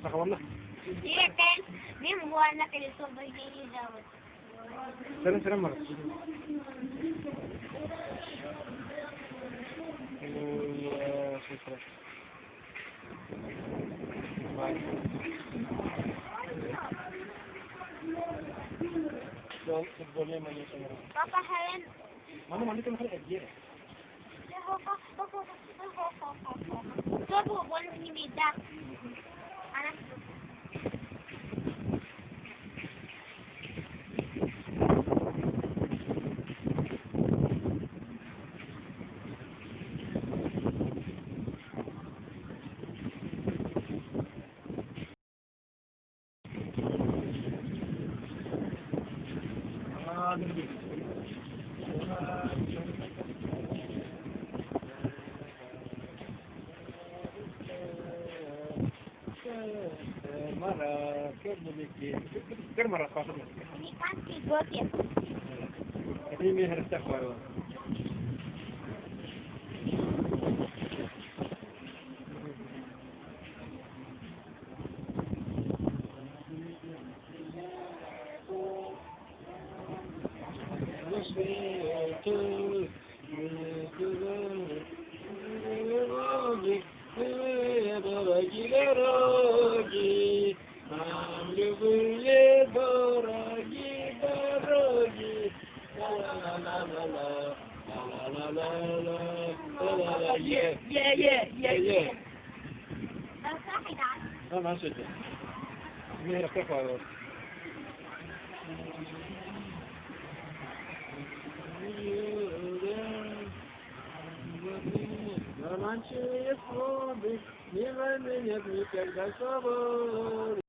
Сахаванна. Директор, мимо на колесо не зовут. Selam var. Papa Helen. Mano, mano, itu kan dia. Todo bom de me dar. Mara, que mara pasa? Американский готы. Это имя Растахарова. Дороги, нам любые дороги, дороги, ла-ла-ла-ла-ла, ла-ла-ла-ла, ла-ла-ла, е. А, наши это. Мне Растахарова. Романчивые своды, не войны нет никогда свободы.